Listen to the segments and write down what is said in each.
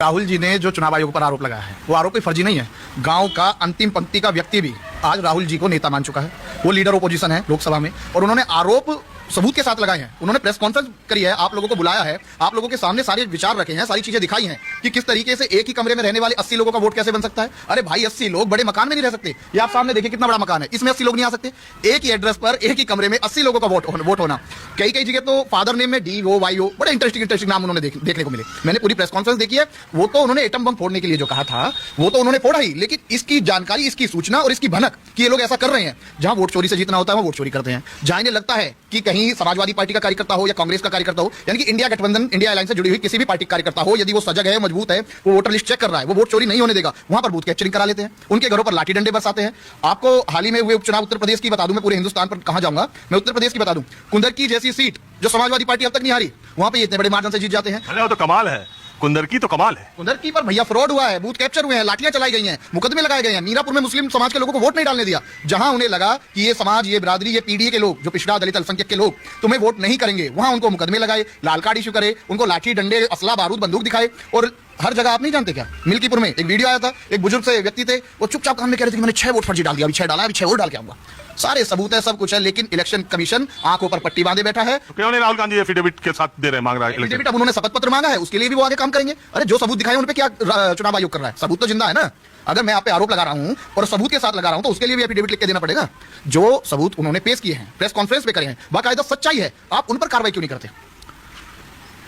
राहुल जी ने जो चुनाव आयोग पर आरोप लगाया है वो आरोप कोई फर्जी नहीं है। गांव का अंतिम पंक्ति का व्यक्ति भी आज राहुल जी को नेता मान चुका है। वो लीडर ओपोजिशन है लोकसभा में और उन्होंने आरोप सबूत के साथ लगाए हैं। उन्होंने प्रेस कॉन्फ्रेंस करी है, आप लोगों को बुलाया है, आप लोगों के सामने सारे विचार रखे हैं, सारी चीजें दिखाई हैं कि किस तरीके से एक ही कमरे में रहने वाले 80 लोगों का वोट कैसे बन सकता है। अरे भाई 80 लोग बड़े मकान में नहीं रह सकते। ये आप सामने देखिए कितना बड़ा मकान है, इसमें 80 लोग नहीं आ सकते। एक ही एड्रेस पर एक ही कमरे में 80 लोगों का वोट होना। कई कई जगह तो फादर नेम में DOYO बड़े इंटरेस्टिंग नाम उन्होंने देखने को मिले। मैंने पूरी प्रेस कॉन्फ्रेंस देखी है। वो तो उन्होंने एटम बम फोड़ने के लिए जो कहा था वो तो उन्होंने फोड़ा ही, लेकिन इसकी जानकारी, इसकी सूचना और इसकी भनक कि ये लोग ऐसा कर रहे हैं। जहां वोट चोरी से जीतना होता है वहां वोट चोरी करते हैं। जहां इन्हें लगता है कि कहीं समाजवादी पार्टी का कार्यकर्ता हो या कांग्रेस का कार्यकर्ता हो, यानी कि इंडिया गठबंधन, इंडिया अलायंस से जुड़ी हुई किसी भी पार्टी का कार्यकर्ता हो, यदि वो सजग है, मजबूत है, वो वोटर लिस्ट चेक कर रहा है, वो वोट चोरी नहीं होने देगा, वहां पर बूथ कैप्चरिंग करा लेते हैं, उनके घरों पर लाठी डंडे बरसाते हैं। आपको हाल ही में हुए उपचुनाव उत्तर प्रदेश की बता दूं, मैं पूरे हिंदुस्तान पर कहां जाऊंगा, मैं उत्तर प्रदेश की बता दूं। कुंदरकी जैसी सीट जो समाजवादी पार्टी अब तक नहीं हारी, वहां पर इतने बड़े मार्जिन से जीत जाते हैं। वो तो कमाल है, कुंदरकी तो कमाल है। कुंदरकी पर भैया फ्रॉड हुआ है, बूथ कैप्चर हुए हैं, लाठियां चलाई गई हैं, मुकदमे लगाए गए हैं। मीरापुर में मुस्लिम समाज के लोगों को वोट नहीं डालने दिया, जहां उन्हें लगा कि ये समाज, ये बिरादरी, ये पीडीए के लोग, जो पिछड़ा दलित अल्पसंख्यक के लोग तुम्हें वोट नहीं करेंगे, वहां उनको मुकदमे लगाए, लाल कार्ड इशू करे, उनको लाठी डंडे, असला बारूद, बंदूक दिखाए। और हर जगह आप नहीं जानते क्या, मिल्कीपुर में एक वीडियो आया था, एक बुजुर्ग से व्यक्ति थे, वो चुपचाप कान में कह रहे थे कि मैंने 6 वोट फर्जी डाल दिया, अभी 6 डाला, अभी 6 और डाल के आऊंगा। सारे सबूत है, सब कुछ है, लेकिन इलेक्शन कमीशन आंखों पर पट्टी बांधे बैठा है। तो क्यों नहीं राहुल गांधी एफिडेविट के साथ दे रहे, मांग रहा है एफिडेविट? अब उन्होंने शपथ पत्र मांगा है, उसके लिए भी वो आगे काम करेंगे। अरे जो सबूत दिखाए उन पे क्या चुनाव आयोग कर रहा है? सबूत तो जिंदा है ना। अगर मैं आप पे आरोप लगा रहा हूं और सबूत के साथ लगा रहा हूं तो उसके लिए भी एफिडेविट लिख के देना पड़ेगा। जो सबूत उन्होंने पेश किए हैं, प्रेस कॉन्फ्रेंस पे करे हैं, बाकायदा सच्चाई है, आप उन पर कार्रवाई क्यों नहीं करते?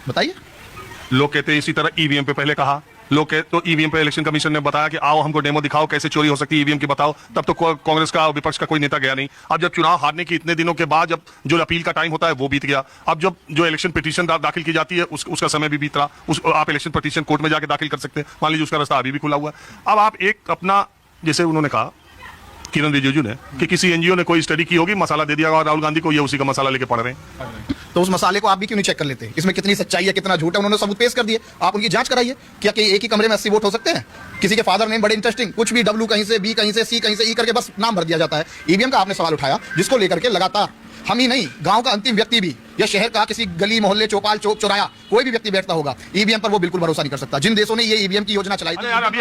बताइए। लोग कहते हैं इसी तरह ईवीएम पे पहले कहा, लोग कहते तो ईवीएम पे इलेक्शन कमीशन ने बताया कि आओ हमको डेमो दिखाओ कैसे चोरी हो सकती है ईवीएम की, बताओ। तब तो कांग्रेस का, विपक्ष का कोई नेता गया नहीं। अब जब चुनाव हारने की इतने दिनों के बाद जब जो अपील का टाइम होता है वो बीत गया, अब जब जो इलेक्शन पिटीशन दाखिल की जाती है उसका समय भी बीत रहा। आप इलेक्शन पिटीशन कोर्ट में जाकर दाखिल कर सकते हैं, मान लीजिए उसका रास्ता अभी भी खुला हुआ है। अब आप एक अपना, जैसे उन्होंने कहा किरण रिजिजू ने कि किसी एनजीओ ने कोई स्टडी की होगी, मसाला दे दिया और राहुल गांधी को ये उसी का मसाला लेके पढ़ रहे हैं। तो उस मसाले को आप भी क्यों नहीं चेक कर लेते? इसमें कितनी सच्चाई है, कितना झूठ है, उन्होंने सबूत पेश कर दिए, आप उनकी जांच कराइए। क्या कि एक ही कमरे में 80 वोट हो सकते हैं? किसी के फादर नेम बड़े इंटरेस्टिंग, कुछ भी W कहीं से, B कहीं से, C कहीं से, E करके बस नाम भर दिया जाता है। ईवीएम का आपने सवाल उठाया, जिसको लेकर के लगातार हम ही नहीं, गांव का अंतिम व्यक्ति भी या शहर का किसी गली मोहल्ले, चौपाल, चौक, चौराया, कोई भी व्यक्ति बैठता होगा, ईवीएम पर वो बिल्कुल भरोसा नहीं कर सकता। जिन देशों ने ये ईवीएम की योजना चलाई थी, अभी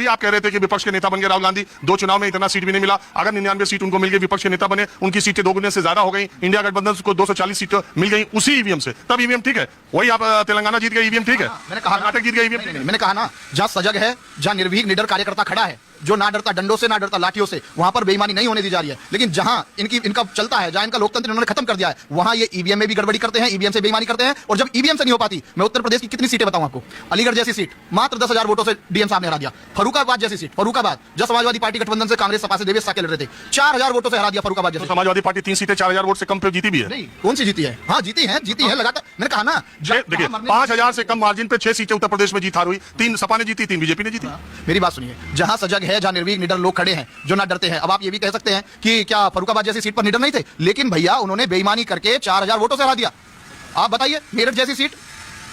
आप कह रहे थे कि विपक्ष के नेता बन गए राहुल गांधी, 2 चुनाव में इतना सीट भी नहीं मिला। अगर 99 सीट उनको मिल गई, विपक्ष के नेता बने, उनकी सीटें 2 गुने से ज्यादा हो गई, इंडिया गठबंधन को 240 सीट मिल गई उसी ईवीएम से, तब ईवीएम ठीक है। वही आप तेलंगाना जीत गए, ईवीएम ठीक है। मैंने कहा कर्नाटक जीत गए, ईवीएम। मैंने कहा ना, जहां सजग है, जहां निर्भीक निडर कार्यकर्ता खड़ा है, जो ना डरता डंडों से, ना डरता लाठियों से, वहां पर बेईमानी नहीं होने दी जा रही है। लेकिन जहां इनका चलता है, जहां इनका लोकतंत्र इन्होंने खत्म कर दिया है, वहां ये ईवीएम में भी गड़बड़ी करते हैं, ईवीएम से बेईमानी करते हैं। और जब ईवीएम से नहीं हो पाती, मैं उत्तर प्रदेश की कितनी सीटें बताऊं आपको। अलीगढ़ जैसी सीट मात्र 10,000 वोटों से डीएम साहब ने हरा दिया। फरुखाबाद जैसी सीट, फरुखाबाद जो समाजवादी पार्टी गठबंधन से, कांग्रेस सपा से देवेश साके लड़ रहे थे, 4,000 वोटों से हरा दिया फरुखाबाद जैसी। समाजवादी पार्टी 3 सीटें 4,000 वोट से कम पे जीती भी है। नहीं, कौन सी जीती है? हाँ जीती है लगातार। मैंने कहा ना, देखिए 5,000 से कम मार्जिन पे 6 सीटें उत्तर प्रदेश में जीत हार हुई, 3 सपा ने जीती, 3 बीजेपी ने जीती। मेरी बात सुनिए, जहां सजग है, जहां निर्भीक निडर लोग खड़े हैं, जो ना डरते हैं। अब आप ये भी कह सकते हैं कि क्या फरुखाबाद जैसी सीट पर निडर नहीं थे? लेकिन भैया उन्होंने बेईमानी करके 4,000 वोटों से हरा दिया। आप बताइए, मेरठ जैसी सीट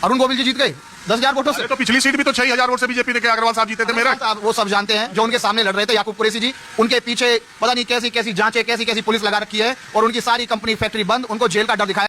अरुण गोविल जी जीत गए 10,000 वोटों से। तो पिछली सीट भी तो 6,000 वोट से बीजेपी ने, अग्रवाल साहब जीते थे मेरठ। वो सब जानते हैं, जो उनके सामने लड़ रहे थे, याकूब कुरैशी जी, उनके पीछे पता नहीं कैसी कैसी जांचें, कैसी कैसी पुलिस लगा रखी है, और उनकी सारी कंपनी, फैक्ट्री बंद, उनको जेल का डर दिखाया।